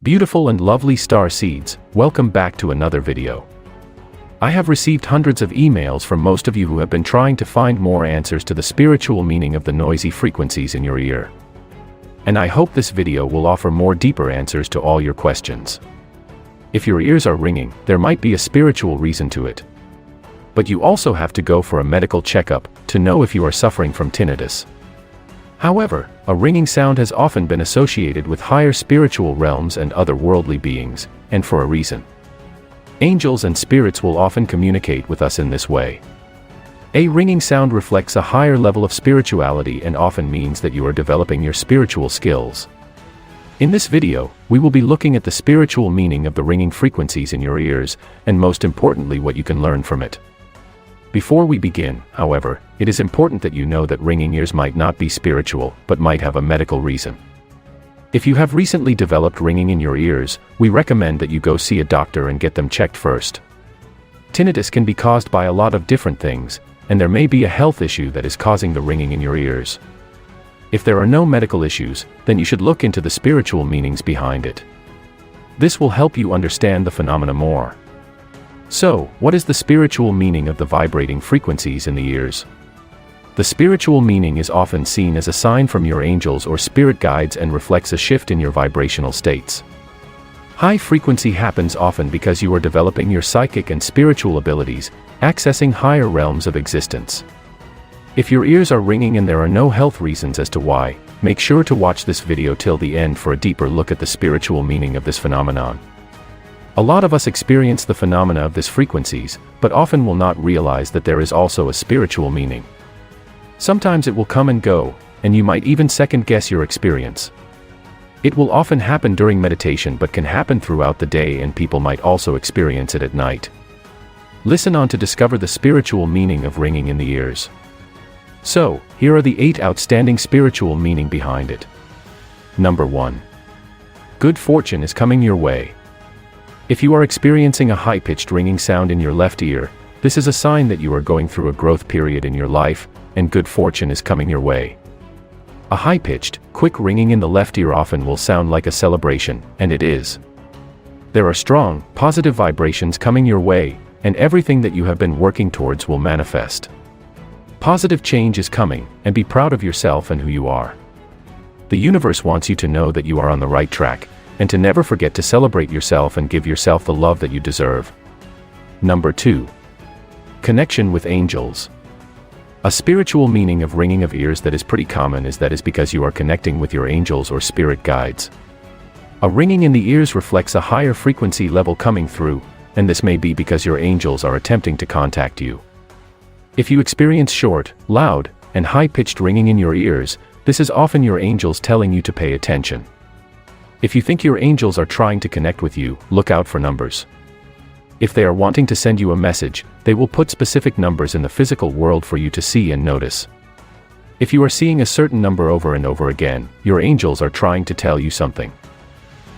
Beautiful and lovely star seeds, welcome back to another video. I have received hundreds of emails from most of you who have been trying to find more answers to the spiritual meaning of the noisy frequencies in your ear. And I hope this video will offer more deeper answers to all your questions. If your ears are ringing, there might be a spiritual reason to it. But you also have to go for a medical checkup to know if you are suffering from tinnitus. However, a ringing sound has often been associated with higher spiritual realms and other worldly beings, and for a reason. Angels and spirits will often communicate with us in this way. A ringing sound reflects a higher level of spirituality and often means that you are developing your spiritual skills. In this video, we will be looking at the spiritual meaning of the ringing frequencies in your ears, and most importantly what you can learn from it. Before we begin, however, it is important that you know that ringing ears might not be spiritual, but might have a medical reason. If you have recently developed ringing in your ears, we recommend that you go see a doctor and get them checked first. Tinnitus can be caused by a lot of different things, and there may be a health issue that is causing the ringing in your ears. If there are no medical issues, then you should look into the spiritual meanings behind it. This will help you understand the phenomena more. So, what is the spiritual meaning of the vibrating frequencies in the ears? The spiritual meaning is often seen as a sign from your angels or spirit guides and reflects a shift in your vibrational states. High frequency happens often because you are developing your psychic and spiritual abilities, accessing higher realms of existence. If your ears are ringing and there are no health reasons as to why, make sure to watch this video till the end for a deeper look at the spiritual meaning of this phenomenon. A lot of us experience the phenomena of these frequencies, but often will not realize that there is also a spiritual meaning. Sometimes it will come and go, and you might even second-guess your experience. It will often happen during meditation but can happen throughout the day, and people might also experience it at night. Listen on to discover the spiritual meaning of ringing in the ears. So, here are the 8 outstanding spiritual meaning behind it. Number 1. Good fortune is coming your way. If you are experiencing a high-pitched ringing sound in your left ear, this is a sign that you are going through a growth period in your life, and good fortune is coming your way. A high-pitched, quick ringing in the left ear often will sound like a celebration, and it is. There are strong, positive vibrations coming your way, and everything that you have been working towards will manifest. Positive change is coming, and be proud of yourself and who you are. The universe wants you to know that you are on the right track, and to never forget to celebrate yourself and give yourself the love that you deserve. Number 2. Connection with angels. A spiritual meaning of ringing of ears that is pretty common is that is because you are connecting with your angels or spirit guides. A ringing in the ears reflects a higher frequency level coming through, and this may be because your angels are attempting to contact you. If you experience short, loud, and high-pitched ringing in your ears, this is often your angels telling you to pay attention. If you think your angels are trying to connect with you, look out for numbers. If they are wanting to send you a message, they will put specific numbers in the physical world for you to see and notice. If you are seeing a certain number over and over again, your angels are trying to tell you something.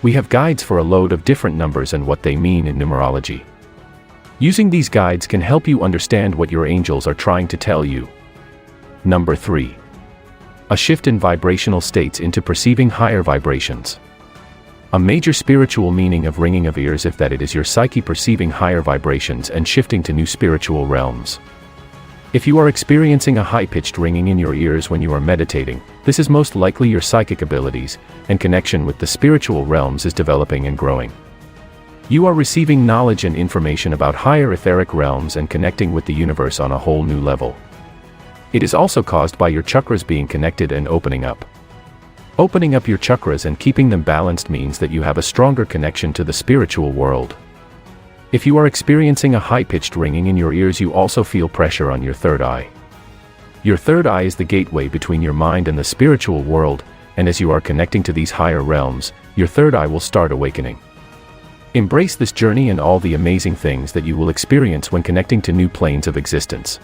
We have guides for a load of different numbers and what they mean in numerology. Using these guides can help you understand what your angels are trying to tell you. Number 3. A shift in vibrational states into perceiving higher vibrations. A major spiritual meaning of ringing of ears is that it is your psyche perceiving higher vibrations and shifting to new spiritual realms. If you are experiencing a high-pitched ringing in your ears when you are meditating, this is most likely your psychic abilities, and connection with the spiritual realms is developing and growing. You are receiving knowledge and information about higher etheric realms and connecting with the universe on a whole new level. It is also caused by your chakras being connected and opening up. Opening up your chakras and keeping them balanced means that you have a stronger connection to the spiritual world. If you are experiencing a high-pitched ringing in your ears, you also feel pressure on your third eye. Your third eye is the gateway between your mind and the spiritual world, and as you are connecting to these higher realms, your third eye will start awakening. Embrace this journey and all the amazing things that you will experience when connecting to new planes of existence.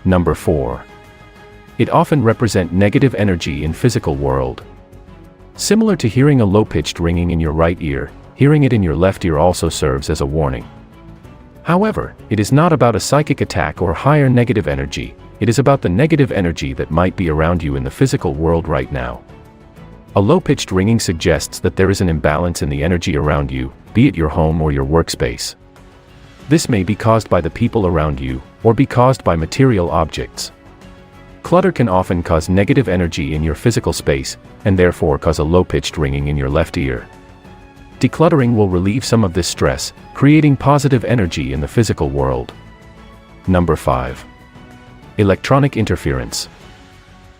Number 4. It often represents negative energy in physical world. Similar to hearing a low-pitched ringing in your right ear, hearing it in your left ear also serves as a warning. However, it is not about a psychic attack or higher negative energy, it is about the negative energy that might be around you in the physical world right now. A low-pitched ringing suggests that there is an imbalance in the energy around you, be it your home or your workspace. This may be caused by the people around you, or be caused by material objects. Clutter can often cause negative energy in your physical space, and therefore cause a low-pitched ringing in your left ear. Decluttering will relieve some of this stress, creating positive energy in the physical world. Number 5. Electronic interference.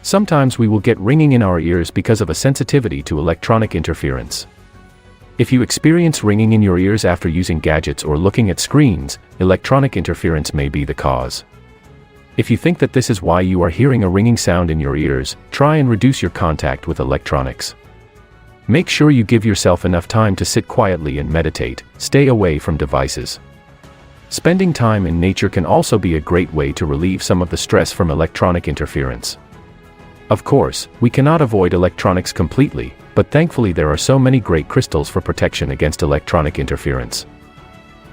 Sometimes we will get ringing in our ears because of a sensitivity to electronic interference. If you experience ringing in your ears after using gadgets or looking at screens, electronic interference may be the cause. If you think that this is why you are hearing a ringing sound in your ears, try and reduce your contact with electronics. Make sure you give yourself enough time to sit quietly and meditate, stay away from devices. Spending time in nature can also be a great way to relieve some of the stress from electronic interference. Of course, we cannot avoid electronics completely, but thankfully there are so many great crystals for protection against electronic interference.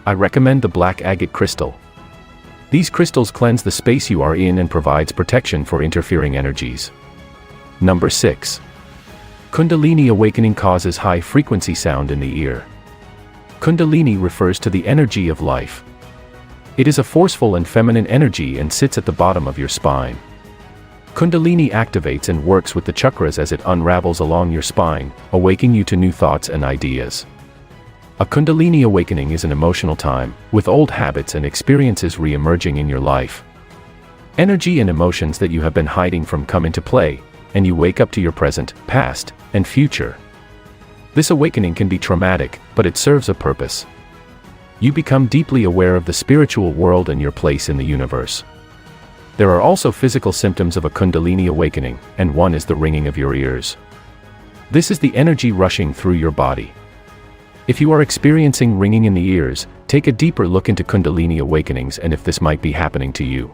I recommend the black agate crystal. These crystals cleanse the space you are in and provides protection for interfering energies. Number 6. Kundalini awakening causes high-frequency sound in the ear. Kundalini refers to the energy of life. It is a forceful and feminine energy and sits at the bottom of your spine. Kundalini activates and works with the chakras as it unravels along your spine, awakening you to new thoughts and ideas. A Kundalini awakening is an emotional time, with old habits and experiences re-emerging in your life. Energy and emotions that you have been hiding from come into play, and you wake up to your present, past, and future. This awakening can be traumatic, but it serves a purpose. You become deeply aware of the spiritual world and your place in the universe. There are also physical symptoms of a Kundalini awakening, and one is the ringing of your ears. This is the energy rushing through your body. If you are experiencing ringing in the ears, take a deeper look into Kundalini awakenings and if this might be happening to you.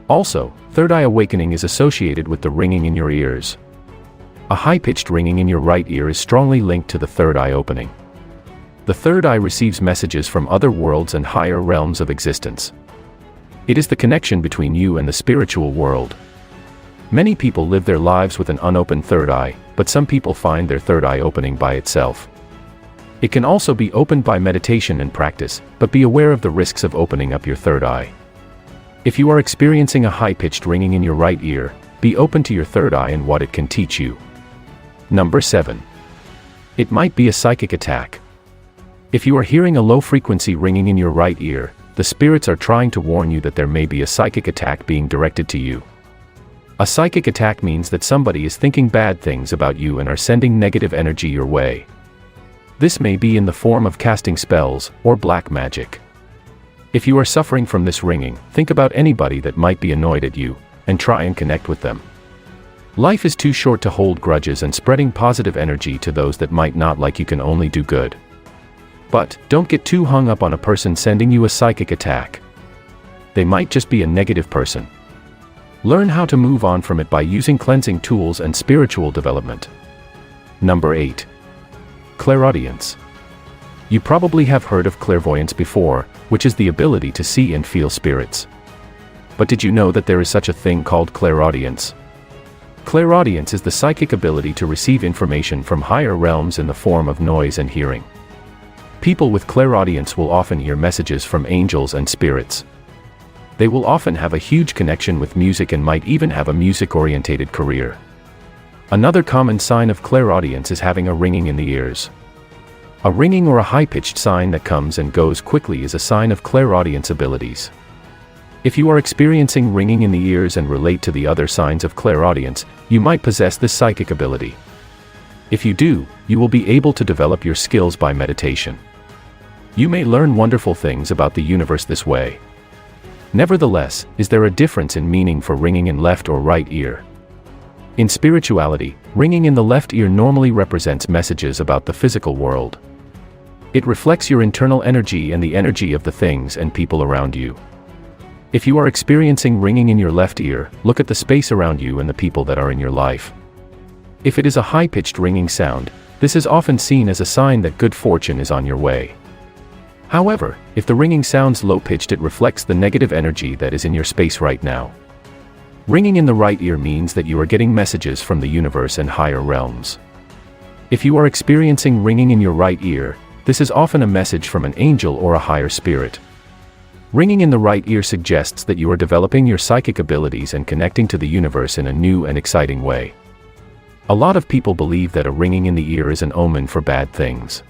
Also, third eye awakening is associated with the ringing in your ears. A high-pitched ringing in your right ear is strongly linked to the third eye opening. The third eye receives messages from other worlds and higher realms of existence. It is the connection between you and the spiritual world. Many people live their lives with an unopened third eye, but some people find their third eye opening by itself. It can also be opened by meditation and practice, but be aware of the risks of opening up your third eye. If you are experiencing a high-pitched ringing in your right ear, be open to your third eye and what it can teach you. Number 7. It might be a psychic attack. If you are hearing a low-frequency ringing in your right ear, the spirits are trying to warn you that there may be a psychic attack being directed to you. A psychic attack means that somebody is thinking bad things about you and are sending negative energy your way. This may be in the form of casting spells or black magic. If you are suffering from this ringing, think about anybody that might be annoyed at you, and try and connect with them. Life is too short to hold grudges, and spreading positive energy to those that might not like you can only do good. But, don't get too hung up on a person sending you a psychic attack. They might just be a negative person. Learn how to move on from it by using cleansing tools and spiritual development. Number 8. Clairaudience. You probably have heard of clairvoyance before, which is the ability to see and feel spirits. But did you know that there is such a thing called clairaudience? Clairaudience is the psychic ability to receive information from higher realms in the form of noise and hearing. People with clairaudience will often hear messages from angels and spirits. They will often have a huge connection with music and might even have a music-orientated career. Another common sign of clairaudience is having a ringing in the ears. A ringing or a high-pitched sign that comes and goes quickly is a sign of clairaudience abilities. If you are experiencing ringing in the ears and relate to the other signs of clairaudience, you might possess this psychic ability. If you do, you will be able to develop your skills by meditation. You may learn wonderful things about the universe this way. Nevertheless, is there a difference in meaning for ringing in left or right ear? In spirituality, ringing in the left ear normally represents messages about the physical world. It reflects your internal energy and the energy of the things and people around you. If you are experiencing ringing in your left ear, look at the space around you and the people that are in your life. If it is a high-pitched ringing sound, this is often seen as a sign that good fortune is on your way. However, if the ringing sounds low-pitched, it reflects the negative energy that is in your space right now. Ringing in the right ear means that you are getting messages from the universe and higher realms. If you are experiencing ringing in your right ear, this is often a message from an angel or a higher spirit. Ringing in the right ear suggests that you are developing your psychic abilities and connecting to the universe in a new and exciting way. A lot of people believe that a ringing in the ear is an omen for bad things.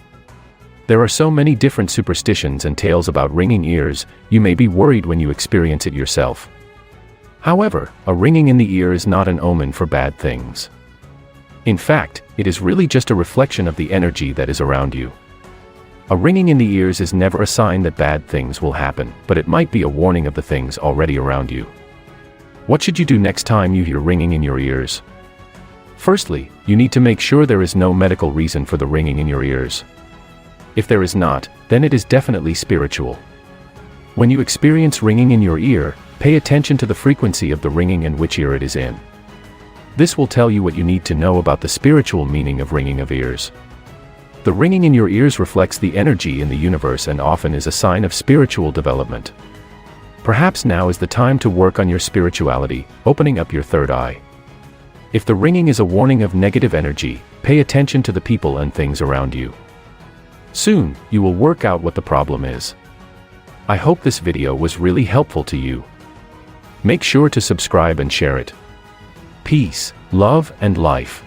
There are so many different superstitions and tales about ringing ears, you may be worried when you experience it yourself. However, a ringing in the ear is not an omen for bad things. In fact, it is really just a reflection of the energy that is around you. A ringing in the ears is never a sign that bad things will happen, but it might be a warning of the things already around you. What should you do next time you hear ringing in your ears? Firstly, you need to make sure there is no medical reason for the ringing in your ears. If there is not, then it is definitely spiritual. When you experience ringing in your ear, pay attention to the frequency of the ringing and which ear it is in. This will tell you what you need to know about the spiritual meaning of ringing of ears. The ringing in your ears reflects the energy in the universe and often is a sign of spiritual development. Perhaps now is the time to work on your spirituality, opening up your third eye. If the ringing is a warning of negative energy, pay attention to the people and things around you. Soon, you will work out what the problem is. I hope this video was really helpful to you. Make sure to subscribe and share it. Peace, love, and life.